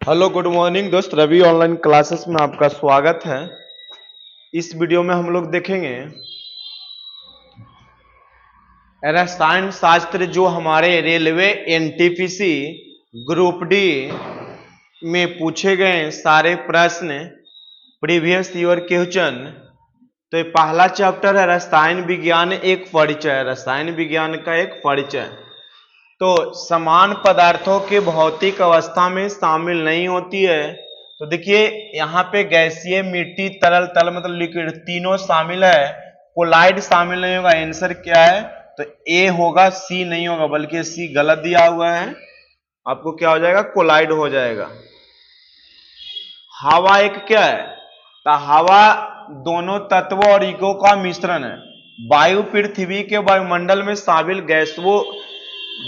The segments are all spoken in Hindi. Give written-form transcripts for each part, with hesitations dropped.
हेलो गुड मॉर्निंग दोस्त, रवि ऑनलाइन क्लासेस में आपका स्वागत है। इस वीडियो में हम लोग देखेंगे रसायन शास्त्र जो हमारे रेलवे एनटीपीसी ग्रुप डी में पूछे गए सारे प्रश्न प्रीवियस ईयर क्वेश्चन। तो ये पहला चैप्टर है रसायन विज्ञान एक परिचय। रसायन विज्ञान का एक परिचय तो समान पदार्थों के भौतिक अवस्था में शामिल नहीं होती है। तो देखिए यहाँ पे गैसीय, मिट्टी, तरल, तल मतलब लिक्विड तीनों शामिल है। कोलाइड शामिल नहीं होगा। आंसर क्या है? तो ए होगा, सी नहीं होगा, बल्कि सी गलत दिया हुआ है। आपको क्या हो जाएगा? कोलाइड हो जाएगा। हवा एक क्या है? तो हवा दोनों तत्वों और युगों का मिश्रण है। वायु पृथ्वी के वायुमंडल में शामिल गैसों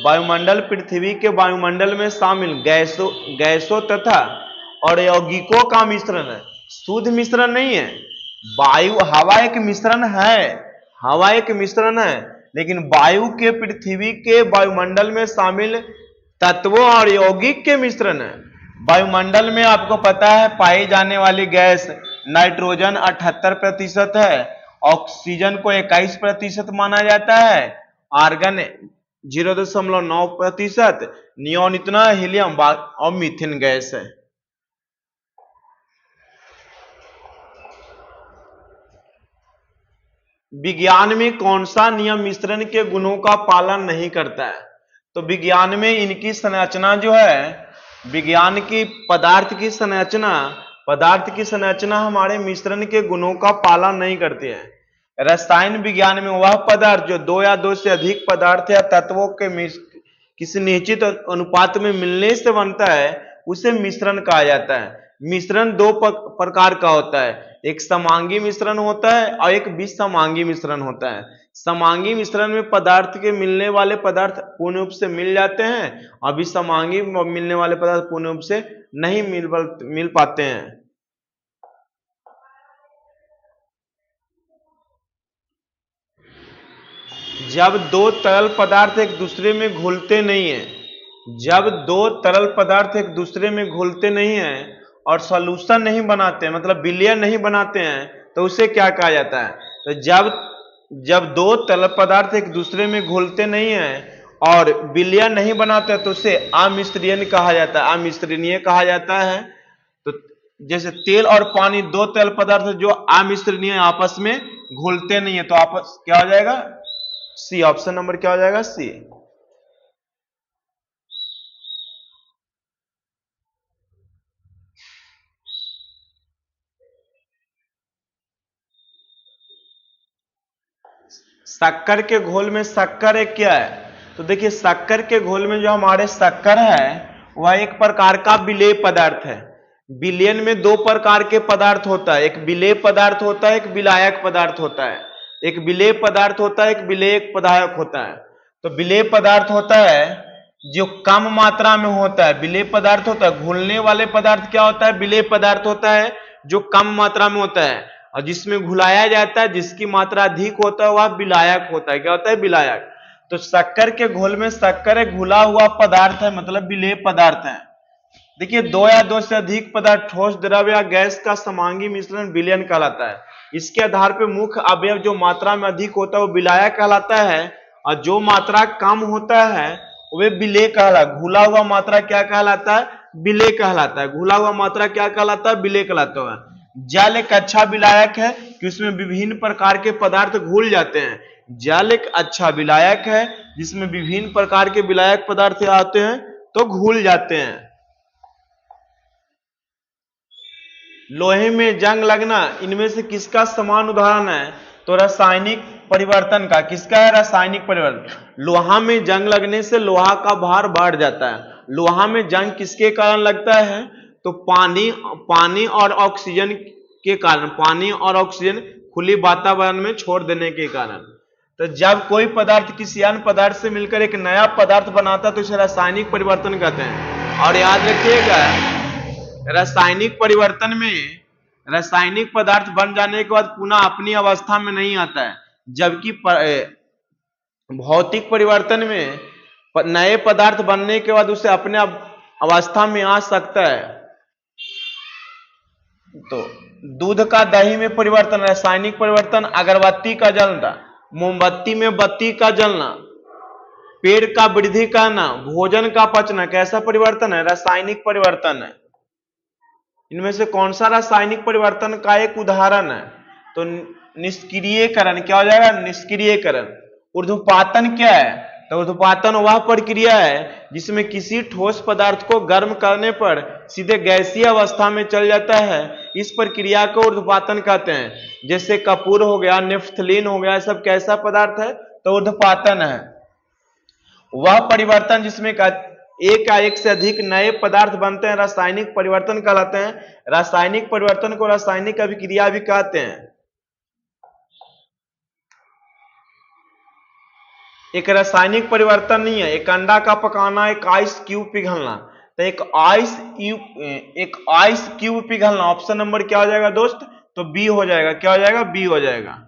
वायुमंडल पृथ्वी के वायुमंडल में शामिल गैसों तथा और यौगिकों का मिश्रण है। शुद्ध मिश्रण नहीं है। हवा एक मिश्रण है। हवा एक मिश्रण है, लेकिन वायु के पृथ्वी के वायुमंडल में शामिल तत्वों और यौगिक के मिश्रण है। वायुमंडल में आपको पता है पाई जाने वाली गैस नाइट्रोजन 78% है, ऑक्सीजन को 21% माना जाता है, आर्गन 0.9%, नियोन इतना, हीलियम और मीथेन गैस है। विज्ञान में कौन सा नियम मिश्रण के गुणों का पालन नहीं करता है? तो विज्ञान में इनकी संरचना जो है, विज्ञान की पदार्थ की संरचना हमारे मिश्रण के गुणों का पालन नहीं करती है। रसायन विज्ञान में वह पदार्थ जो दो या दो से अधिक पदार्थ या तत्वों के किसी निश्चित अनुपात में मिलने से बनता है उसे मिश्रण कहा जाता है। मिश्रण दो प्रकार का होता है, एक समांगी मिश्रण होता है और एक विसमांगी मिश्रण होता है। समांगी मिश्रण में पदार्थ के मिलने वाले पदार्थ पूर्ण रूप से मिल जाते हैं और विसमांगी मिलने वाले पदार्थ पूर्ण रूप से नहीं मिल पाते हैं। जब दो तरल पदार्थ एक दूसरे में घुलते नहीं है, जब दो तरल पदार्थ एक दूसरे में घुलते नहीं है और सॉल्यूशन नहीं बनाते, मतलब विलयन नहीं बनाते हैं, तो उसे क्या कहा जाता है? तो जब दो तरल पदार्थ एक दूसरे में घुलते नहीं है और विलयन नहीं बनाते तो उसे अमिश्रणीय कहा जाता है। अमिश्रणीय कहा जाता है। तो जैसे तेल और पानी दो तरल पदार्थ जो अमिश्रणीय आपस में घुलते नहीं है, तो आपस क्या हो जाएगा? सी। ऑप्शन नंबर क्या हो जाएगा? सी। शक्कर के घोल में शक्कर एक क्या है? तो देखिए शक्कर के घोल में जो हमारे शक्कर है वह एक प्रकार का विलेय पदार्थ है। विलयन में दो प्रकार के पदार्थ होता है, एक विलेय पदार्थ होता है, एक विलायक पदार्थ होता है। एक विलेय पदार्थ होता है, एक विलेयक पदार्थ होता है। तो विलेय पदार्थ होता है जो कम मात्रा में होता है। विलेय पदार्थ होता है, घुलने वाले पदार्थ क्या होता है? विलेय पदार्थ होता है जो कम मात्रा में होता है, और जिसमें घुलाया जाता है जिसकी मात्रा अधिक होता है वह विलायक होता है। क्या होता है? विलायक। तो शक्कर के घोल में शक्कर एक घुला हुआ पदार्थ है, मतलब विलेय पदार्थ है। देखिए दो या दो से अधिक पदार्थ, ठोस, द्रव या गैस का समांगी मिश्रण विलयन कहलाता है। इसके आधार पर मुख्य अवयव जो मात्रा में अधिक होता है वो विलायक कहलाता है, और जो मात्रा कम होता है वे विलेय कहलाता है। घुला हुआ मात्रा क्या कहलाता है? विलेय कहलाता है। घुला हुआ मात्रा क्या कहलाता है? विलेय कहलाता है। जल एक अच्छा विलायक है कि उसमें विभिन्न प्रकार के पदार्थ घुल जाते हैं। जल एक अच्छा विलायक है जिसमें विभिन्न प्रकार के विलायक पदार्थ आते हैं तो घुल जाते हैं। लोहे में जंग लगना, इनमें से किसका समान उदाहरण है? तो रासायनिक परिवर्तन का। किसका है? रासायनिक परिवर्तन। लोहा में जंग लगने से लोहा का भार बढ़ जाता है। लोहा में जंग किसके कारण लगता है? तो पानी और ऑक्सीजन के कारण। पानी और ऑक्सीजन खुली वातावरण में छोड़ देने के कारण। तो जब कोई पदार्थ किसी अन्य पदार्थ से मिलकर एक नया पदार्थ बनाता है तो इसे रासायनिक परिवर्तन कहते हैं। और याद रखिएगा रासायनिक परिवर्तन में रासायनिक पदार्थ बन जाने के बाद पुनः अपनी अवस्था में नहीं आता है, जबकि भौतिक परिवर्तन में नए पदार्थ बनने के बाद उसे अपने अवस्था में आ सकता है। तो दूध का दही में परिवर्तन, रासायनिक परिवर्तन, अगरबत्ती का जलना, मोमबत्ती में बत्ती का जलना, पेड़ का वृद्धि करना, भोजन का पचना, कैसा परिवर्तन है? रासायनिक परिवर्तन है। इनमें से कौन सा रासायनिक परिवर्तन का एक उदाहरण है? तो निष्क्रियकरण क्या हो जाएगा? निष्क्रियकरण। ऊर्ध्वपातन क्या है? तो ऊर्ध्वपातन वह प्रक्रिया है जिसमें किसी ठोस पदार्थ को गर्म करने पर सीधे गैसीय अवस्था में चल जाता है। इस प्रक्रिया को ऊर्ध्वपातन कहते हैं। जैसे कपूर हो गया, नेफ्थलीन हो गया, सब कैसा पदार्थ है? तो ऊर्ध्वपातन है। वह परिवर्तन जिसमें एक या एक से अधिक नए पदार्थ बनते हैं रासायनिक परिवर्तन कहलाते हैं। रासायनिक परिवर्तन को रासायनिक अभिक्रिया भी कहते हैं। एक रासायनिक परिवर्तन नहीं है, एक अंडा का पकाना, एक आइस क्यूब पिघलना। तो एक आइस क्यूब पिघलना, ऑप्शन नंबर क्या हो जाएगा दोस्त? तो बी हो जाएगा। क्या हो जाएगा? बी हो जाएगा।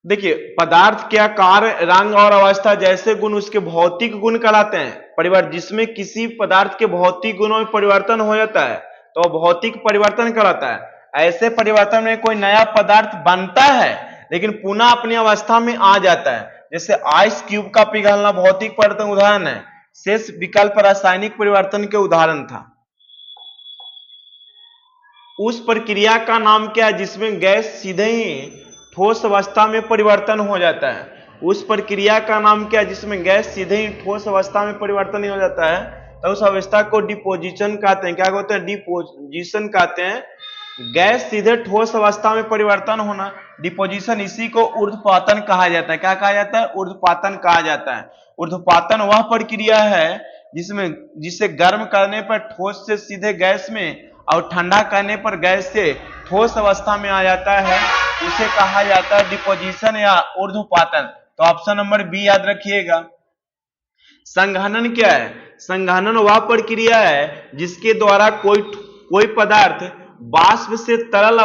देखिए, पदार्थ के आकार, रंग और अवस्था जैसे गुण उसके भौतिक गुण कहलाते हैं। परिवर्तन जिसमें किसी पदार्थ के भौतिक गुणों में परिवर्तन हो जाता है तो भौतिक परिवर्तन कहलाता है। ऐसे परिवर्तन में कोई नया पदार्थ बनता है लेकिन पुनः अपनी अवस्था में आ जाता है। जैसे आइस क्यूब का पिघलना भौतिक परिवर्तन उदाहरण है। शेष विकल्प रासायनिक परिवर्तन के उदाहरण था। उस प्रक्रिया का नाम क्या है जिसमें गैस सीधे ही ठोस अवस्था में परिवर्तन हो जाता है? उस प्रक्रिया का नाम क्या है जिसमें गैस सीधे ही ठोस अवस्था में परिवर्तन हो जाता है? तो उस अवस्था को डिपोजिशन कहते हैं। क्या कहते हैं? डिपोजिशन कहते हैं। गैस सीधे ठोस अवस्था में परिवर्तन होना, डिपोजिशन, इसी को ऊर्ध्वपातन कहा जाता है। क्या कहा जाता है? ऊर्ध्वपातन कहा जाता है। ऊर्ध्वपातन वह प्रक्रिया है जिसे गर्म करने पर ठोस से सीधे गैस में और ठंडा करने पर गैस से ठोस अवस्था में आ जाता है। इसे कहा जाता है डिपोजिशन या ऊर्ध्वपातन। तो ऑप्शन नंबर बी याद रखिएगा। संघनन क्या है? संघनन वह प्रक्रिया है जिसके द्वारा कोई पदार्थ वाष्प से तरल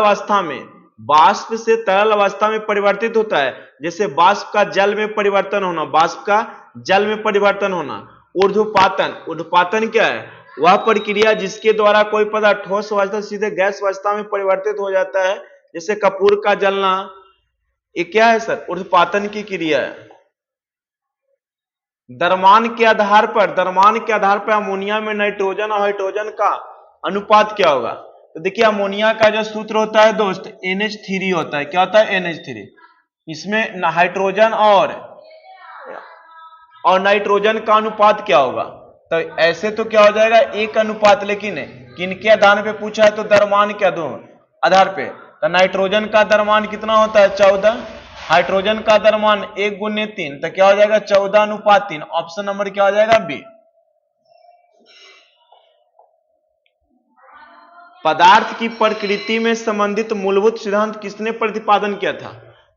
अवस्था में परिवर्तित होता है। जैसे वाष्प का जल में परिवर्तन होना, वाष्प का जल में परिवर्तन होना। ऊर्ध्वपातन क्या है? वह प्रक्रिया जिसके द्वारा कोई पदार्थ ठोस अवस्था से सीधे गैस अवस्था में परिवर्तित हो जाता है। जैसे कपूर का जलना, ये क्या है सर? ऊर्ध्वपातन की क्रिया है। द्रव्यमान के आधार पर अमोनिया में नाइट्रोजन और हाइड्रोजन का अनुपात क्या होगा? तो देखिए, अमोनिया का जो सूत्र होता है दोस्त NH3 होता है। क्या होता है? NH3। इसमें हाइड्रोजन और नाइट्रोजन का अनुपात क्या होगा? तो ऐसे तो क्या हो जाएगा? 1 लेकिन किनके आधार पे पूछा है? तो द्रव्यमान के आधार पे। तो नाइट्रोजन का द्रव्यमान कितना होता है? 14। हाइड्रोजन का द्रव्यमान 1 × 3। तो क्या हो जाएगा? 14:3। ऑप्शन नंबर क्या हो जाएगा? बी। पदार्थ की प्रकृति में संबंधित मूलभूत सिद्धांत किसने प्रतिपादन किया था?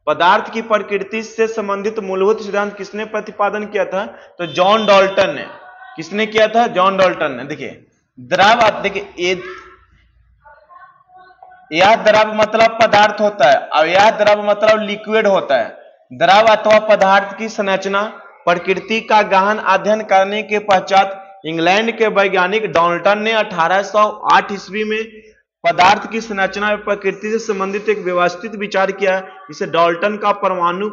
पदार्थ की प्रकृति से संबंधित मूलभूत सिद्धांत किसने प्रतिपादन किया था? तो जॉन डाल्टन ने। किसने किया था? जॉन डाल्टन ने। देखिए, देखिए, यह द्रव मतलब पदार्थ होता है और यह द्रव मतलब लिक्विड होता है। द्रव अथवा पदार्थ की संरचना प्रकृति का गहन अध्ययन करने के पश्चात इंग्लैंड के वैज्ञानिक डाल्टन ने 1808 ईस्वी में पदार्थ की संरचना और प्रकृति से संबंधित एक व्यवस्थित विचार किया, जिसे डाल्टन का परमाणु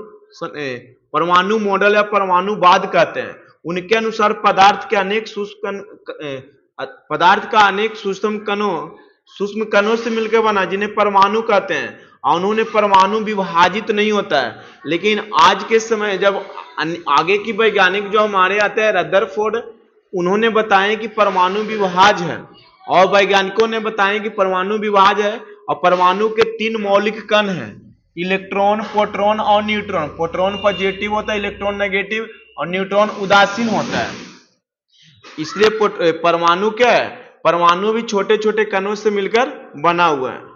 मॉडल या परमाणुवाद कहते हैं। उनके अनुसार पदार्थ का अनेक सूक्ष्म कणों से मिलकर बना, जिन्हें परमाणु कहते हैं। और उन्होंने परमाणु विभाजित नहीं होता है। लेकिन आज के समय जब आगे की वैज्ञानिक जो हमारे आते हैं, रदरफोर्ड, उन्होंने बताया कि परमाणु विभाज है, और वैज्ञानिकों ने बताया कि परमाणु विभाज है और परमाणु के 3 मौलिक कण हैं, इलेक्ट्रॉन, प्रोटॉन और न्यूट्रॉन। प्रोटॉन पॉजिटिव होता है, इलेक्ट्रॉन नेगेटिव और न्यूट्रॉन उदासीन होता है। इसलिए परमाणु क्या है? परमाणु भी छोटे छोटे कणों से मिलकर बना हुआ है।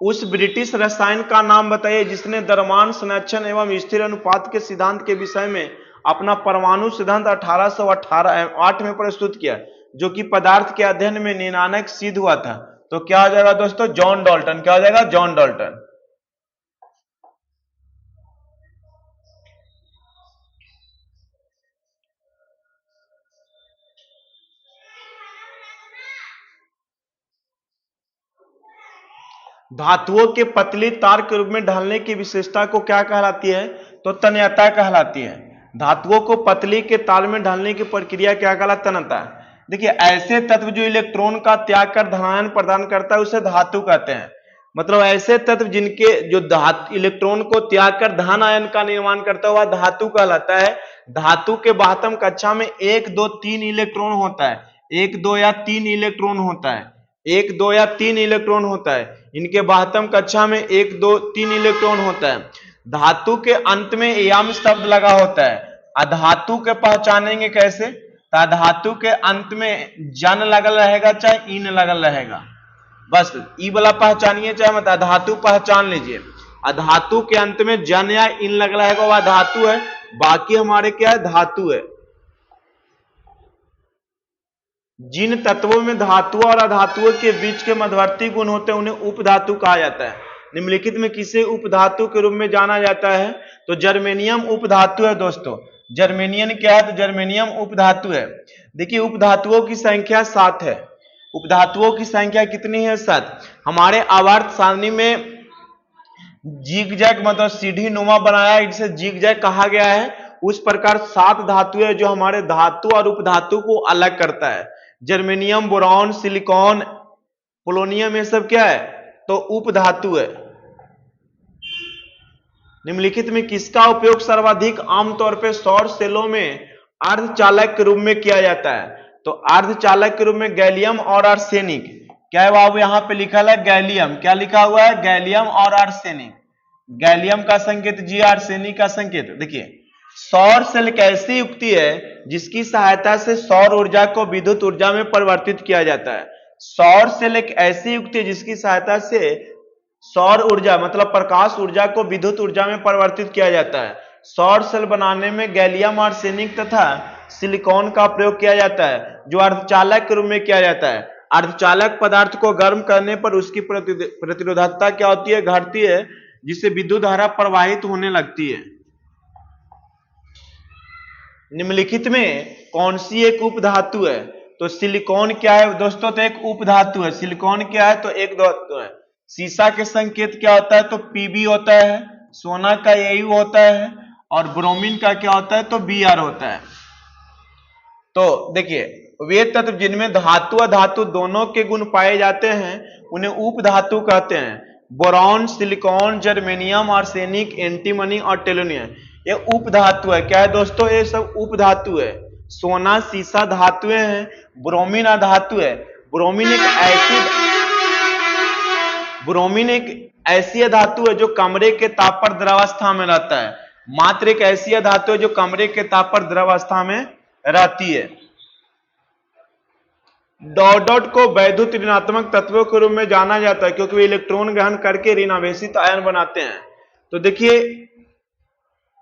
उस ब्रिटिश रसायन का नाम बताइए जिसने द्रव्यमान संरक्षण एवं स्थिर अनुपात के सिद्धांत के विषय में अपना परमाणु सिद्धांत 1808 में प्रस्तुत किया, जो कि पदार्थ के अध्ययन में निर्णायक सिद्ध हुआ था। तो क्या हो जाएगा दोस्तों? John Dalton. क्या हो जाएगा? John Dalton. धातुओं के पतली तार के रूप में ढलने की विशेषता को क्या कहलाती है? तो तन्यता कहलाती है। धातुओं को पतली के तार में ढलने की प्रक्रिया क्या कहलाती है? तन्यता। देखिए, ऐसे तत्व जो इलेक्ट्रॉन का त्याग कर धनायन प्रदान करता है उसे धातु कहते हैं। मतलब ऐसे तत्व जिनके जो इलेक्ट्रॉन को त्याग कर धन आयन का निर्माण करता है वह धातु कहलाता है। धातु के बाह्यतम कक्षा में 1, 2, 3 इलेक्ट्रॉन होता है। 1, 2 या 3 इलेक्ट्रॉन होता है। 1, 2 या 3 इलेक्ट्रॉन होता है। इनके बाह्यतम कक्षा में 1, 2, 3 इलेक्ट्रॉन होता है। धातु के अंत में यम शब्द लगा होता है। अधातु के पहचानेंगे कैसे? तो धातु के अंत में जन लगल रहेगा चाहे इन लगल रहेगा, बस ई वाला पहचानिए चाहे मत, अधातु पहचान लीजिए। अधातु के अंत में जन या इन लग रहेगा वह धातु है, बाकी हमारे क्या है? धातु है। जिन तत्वों में धातुओं और अधातुओं के बीच के मध्यवर्ती गुण होते हैं उन्हें उपधातु कहा जाता है। निम्नलिखित में किसे उपधातु के रूप में जाना जाता है? तो जर्मेनियम उपधातु है दोस्तों। जर्मेनियम क्या है? तो जर्मेनियम उपधातु है। देखिए, उपधातुओं की संख्या 7 है। उपधातुओं की संख्या कितनी है? 7। हमारे आवर्त सारणी में जिगजैग मतलब सीढ़ी नुमा बनाया, इसे जिगजैग कहा गया है। उस प्रकार 7 धातु है जो हमारे धातु और उपधातु को अलग करता है। जर्मेनियम, बोरॉन, सिलिकॉन, पोलोनियम, ये सब क्या है? तो उपधातु है। निम्नलिखित में किसका उपयोग सर्वाधिक आमतौर पर सौर सेलों में अर्धचालक के रूप में किया जाता है? तो अर्धचालक के रूप में गैलियम और आर्सेनिक। क्या है बाबू? यहां पे लिखा है गैलियम। क्या लिखा हुआ है? गैलियम और आर्सेनिक। गैलियम का संकेत जी, आर्सेनिक का संकेत। देखिए, सौर सेल एक ऐसी युक्ति है जिसकी सहायता से सौर ऊर्जा को विद्युत ऊर्जा में परिवर्तित किया जाता है। सौर सेल एक ऐसी युक्ति है जिसकी सहायता से सौर ऊर्जा मतलब प्रकाश ऊर्जा को विद्युत ऊर्जा में परिवर्तित किया जाता है। सौर सेल बनाने में गैलियम, आर्सेनिक तथा सिलिकॉन का प्रयोग किया जाता है जो अर्धचालक के रूप में किया जाता है। अर्धचालक पदार्थ को गर्म करने पर उसकी प्रतिरोधकता क्या होती है? घटती है, जिससे विद्युत धारा प्रवाहित होने लगती है। निम्नलिखित में कौन सी एक उपधातु है? तो सिलिकॉन क्या है दोस्तों? तो एक उपधातु है। सिलिकॉन क्या है? तो एक धातु है। सीसा के संकेत क्या होता है? तो पीबी होता है। सोना का एयू होता है। और ब्रोमीन का क्या होता है? तो बीआर होता है। तो देखिए, वे तत्व जिनमें धातु और धातु दोनों के गुण पाए जाते हैं उन्हें उपधातु कहते हैं। Boron, silicon, germanium, arsenic, antimony और टेलोनियम ये उपधातु है। क्या है दोस्तों? ये सब उपधातु है। सोना, सीसा धातुएं हैं। ब्रोमीन अधातु है। ब्रोमीन एक ऐसी धातु है जो कमरे के ताप पर द्रवावस्था में रहता है। मात्र एक ऐसी धातु है जो कमरे के ताप पर द्रवावस्था में रहती है। डॉट को वैद्युत ऋणात्मक तत्वों के रूप में जाना जाता है क्योंकि वे इलेक्ट्रॉन ग्रहण करके ऋणावेशित आयन बनाते हैं। तो देखिए,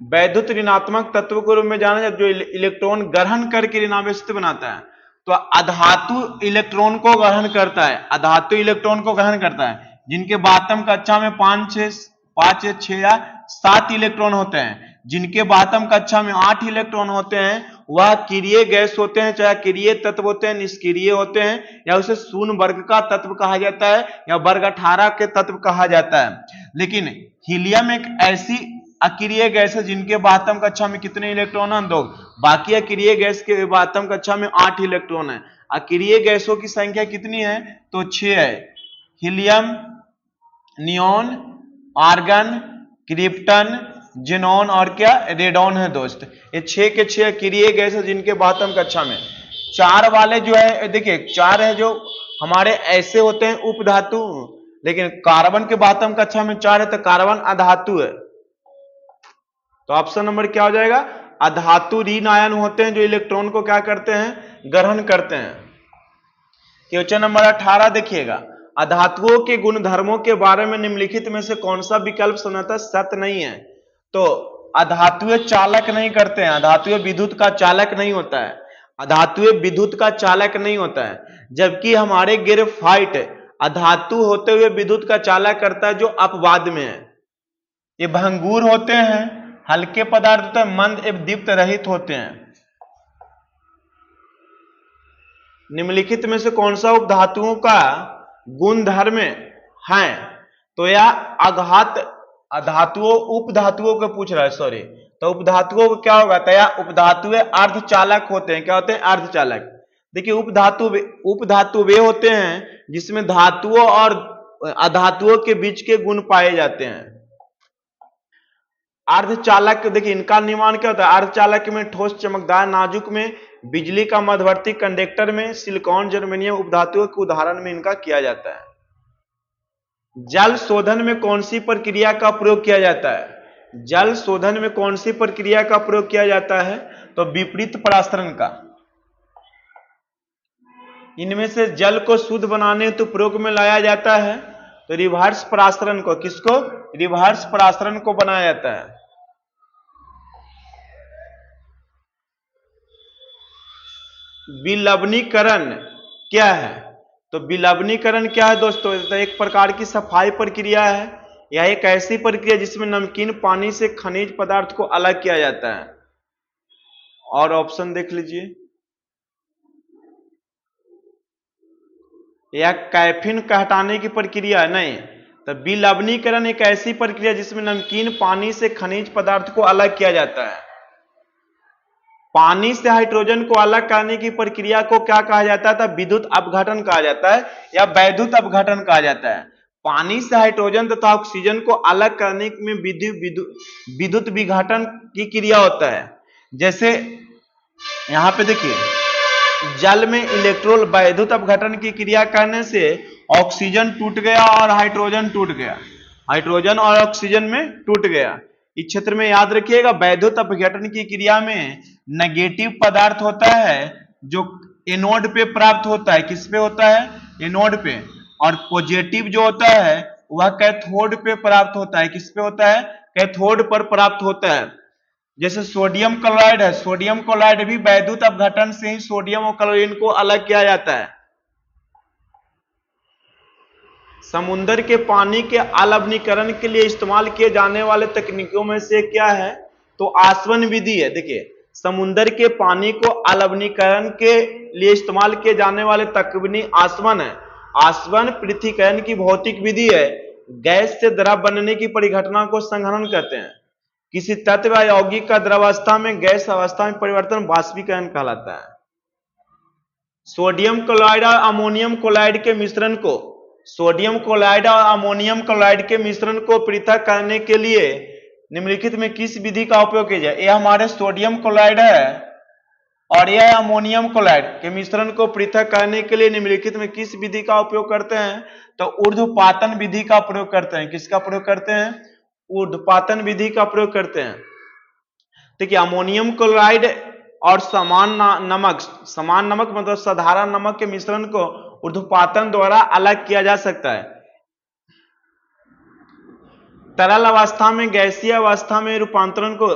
वैद्युत ऋणात्मक तत्व के रूप में जाना जाता है जो इलेक्ट्रॉन ग्रहण करके ऋणावेशित बनाता है। तो अधातु इलेक्ट्रॉन को ग्रहण करता है। अधातु इलेक्ट्रॉन को ग्रहण करता है जिनके बातम कक्षा में 5, 6 या 7 इलेक्ट्रॉन होते हैं। जिनके बातम कक्षा में 8 इलेक्ट्रॉन होते हैं वह किरीय गैस होते हैं, चाहे किरीय तत्व होते हैं, निष्क्रिय होते हैं, या उसे शून्य वर्ग का तत्व कहा जाता है या वर्ग 18 के तत्व कहा जाता है। लेकिन हीलियम एक ऐसी अक्रिय गैस है जिनके बातम कक्षा में कितने इलेक्ट्रॉन हैं? 2। बाकी अक्रिय गैस के बातम कक्षा में 8 इलेक्ट्रॉन है। अक्रिय गैसों की संख्या कितनी है? तो 6 है। Helium, neon, argon, krypton, xenon और क्या? रेडॉन है दोस्त। ये 6 के 6 अक्रिय गैस है जिनके बातम कक्षा में 4 वाले जो है, देखिए 4 है जो हमारे ऐसे होते हैं उपधातु, लेकिन कार्बन के बातम कक्षा में 4 है तो कार्बन अधातु है। तो ऑप्शन नंबर क्या हो जाएगा? अधातु ऋण आयन होते हैं जो इलेक्ट्रॉन को क्या करते हैं? ग्रहण करते हैं। क्वेश्चन नंबर 18 देखिएगा, अधातुओं के गुणधर्मों के बारे में निम्नलिखित में से कौन सा विकल्प संभवतः सत्य नहीं है? तो अधातुएं चालक नहीं करते हैं। अधातुएं विद्युत का चालक नहीं होता है। अधातुएं विद्युत का चालक नहीं होता है, जबकि हमारे ग्रेफाइट अधातु होते हुए विद्युत का चालक करता है जो अपवाद में है। ये भंगुर होते हैं, हल्के पदार्थ होते हैं, मंद एवं दीप्त रहित होते हैं। निम्नलिखित में से कौन सा उपधातुओं का गुणधर्म है? तो यह अघात धातुओं उपधातुओं को पूछ रहा है, सॉरी, तो उपधातुओं को क्या होगा, तो यह उपधातुएं अर्धचालक होते हैं। क्या होते हैं, अर्धचालक। देखिए उपधातु वे होते हैं जिसमें धातुओं और अधातुओं के बीच के गुण पाए जाते हैं। अर्धचालक, देखिए इनका निर्माण क्या होता है, अर्धचालक में ठोस चमकदार नाजुक में बिजली का मध्यवर्ती कंडक्टर में सिलिकॉन जर्मेनियम उपधातुओं के उदाहरण में इनका किया जाता है। जल शोधन में कौन सी प्रक्रिया का प्रयोग किया जाता है, जल शोधन में कौन सी प्रक्रिया का प्रयोग किया जाता है, तो विपरीत परास्तरण का। इनमें से जल को शुद्ध बनाने हेतु प्रयोग में लाया जाता है तो रिवर्स परास्तरण को, किसको, रिवर्स परास्तरण को बनाया जाता है। विलवनीकरण क्या है, तो विलवनीकरण क्या है दोस्तों, तो एक प्रकार की सफाई प्रक्रिया है। यह एक ऐसी प्रक्रिया जिसमें नमकीन पानी से खनिज पदार्थ को अलग किया जाता है। और ऑप्शन देख लीजिए, यह कैफीन का हटाने की प्रक्रिया है, नहीं, तो विलवनीकरण एक ऐसी प्रक्रिया जिसमें नमकीन पानी से खनिज पदार्थ को अलग किया जाता है। पानी से हाइड्रोजन को अलग करने की प्रक्रिया को क्या कहा जाता है, विद्युत अपघटन कहा जाता है या वैद्युत अपघटन कहा जाता है। पानी से हाइड्रोजन तथा ऑक्सीजन को अलग करने में विद्युत विघटन की क्रिया होता है। जैसे यहां पे देखिए, जल में इलेक्ट्रोल वैद्युत अपघटन की क्रिया करने से ऑक्सीजन टूट गया और हाइड्रोजन टूट गया, हाइड्रोजन और ऑक्सीजन में टूट गया। इस क्षेत्र में याद रखिएगा, वैद्युत अपघटन की क्रिया में नेगेटिव पदार्थ होता है जो एनोड पे प्राप्त होता है, किस पे होता है, एनोड पे, और पॉजिटिव जो होता है वह कैथोड पे प्राप्त होता है, किस पे होता है, कैथोड पर प्राप्त होता है। जैसे सोडियम क्लोराइड है, सोडियम क्लोराइड भी वैद्युत अपघटन से ही सोडियम और क्लोरीन को अलग किया जाता है। समुद्र के पानी के अलवणीकरण के लिए इस्तेमाल किए जाने वाले तकनीकों में से क्या है, तो आसवन विधि है। देखिए, समुद्र के पानी को अलवणीकरण के लिए इस्तेमाल किए जाने वाले तकनीक आसवन है। आसवन पृथक्करण की भौतिक विधि है। गैस से द्रव बनने की परिघटना को संघनन कहते हैं। किसी तत्व या यौगिक का द्रवावस्था में गैस अवस्था में परिवर्तन वाष्पीकरण कहलाता है। सोडियम क्लोराइड और अमोनियम क्लोराइड के मिश्रण को, सोडियम क्लोराइड और अमोनियम क्लोराइड के मिश्रण को पृथक करने के लिए निम्नलिखित में किस विधि का उपयोग किया जाए। यह हमारे सोडियम क्लोराइड है और यह अमोनियम क्लोराइड के मिश्रण को पृथक करने के लिए निम्नलिखित में किस विधि का उपयोग करते हैं, तो ऊर्ध्वपातन विधि का प्रयोग करते हैं। किसका प्रयोग करते हैं, ऊर्ध्वपातन विधि का प्रयोग करते हैं। देखिए, अमोनियम क्लोराइड और समान नमक मतलब साधारण नमक के मिश्रण को ऊर्ध्वपातन द्वारा अलग किया जा सकता है। तरल अवस्था में गैसीय अवस्था में रूपांतरण को,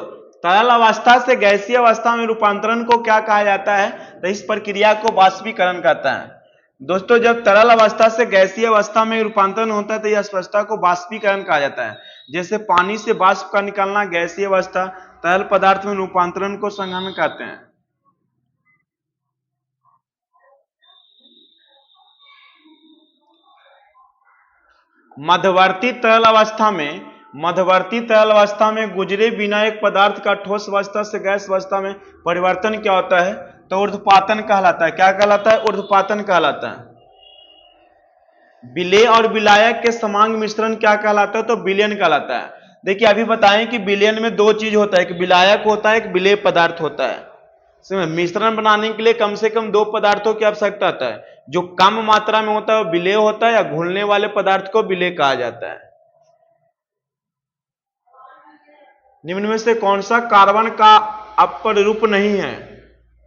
तरल अवस्था से गैसीय अवस्था में रूपांतरण को क्या कहा जाता है, तो इस प्रक्रिया को वाष्पीकरण कहता है। दोस्तों, जब तरल अवस्था से गैसीय अवस्था में रूपांतरण होता है तो यह अवस्था को वाष्पीकरण कहा जाता है। जैसे पानी से वाष्प का निकलना गैसीय अवस्था, तरल पदार्थ में रूपांतरण को संघनन कहते हैं। मध्यवर्ती तरल अवस्था में गुजरे बिना एक पदार्थ का ठोस अवस्था से गैस अवस्था में परिवर्तन क्या होता है, तो ऊर्ध्वपातन कहलाता है। क्या कहलाता है, ऊर्ध्वपातन कहलाता है। विलेय और विलायक के समांग मिश्रण क्या कहलाता है, तो विलयन कहलाता है। देखिए, अभी बताएं कि विलयन में दो चीज होता है, एक विलायक होता है, एक विलेय पदार्थ होता है। मिश्रण बनाने के लिए कम से कम दो पदार्थों की आवश्यकता होता है। जो कम मात्रा में होता है वो विलेय होता है, या घुलने वाले पदार्थ को विलेय कहा जाता है। निम्न में से कौन सा कार्बन का अपरूप नहीं है,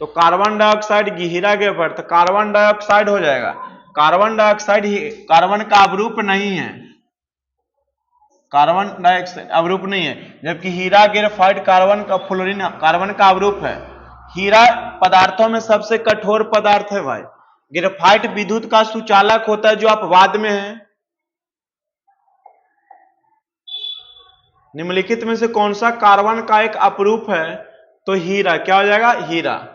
तो कार्बन डाइऑक्साइड हीरा के पर, तो कार्बन डाइऑक्साइड हो जाएगा। कार्बन डाइऑक्साइड कार्बन का अवरूप नहीं है, कार्बन डाइऑक्साइड अवरूप नहीं है, जबकि हीरा ग्रेफाइट कार्बन का, फ्लोरीन कार्बन का अवरूप है। हीरा पदार्थों में सबसे कठोर पदार्थ है भाई। ग्रेफाइट विद्युत का सुचालक होता है, जो अपवाद में है। निम्नलिखित में से कौन सा कार्बन का एक अपरूप है, तो हीरा। क्या हो जाएगा, हीरा।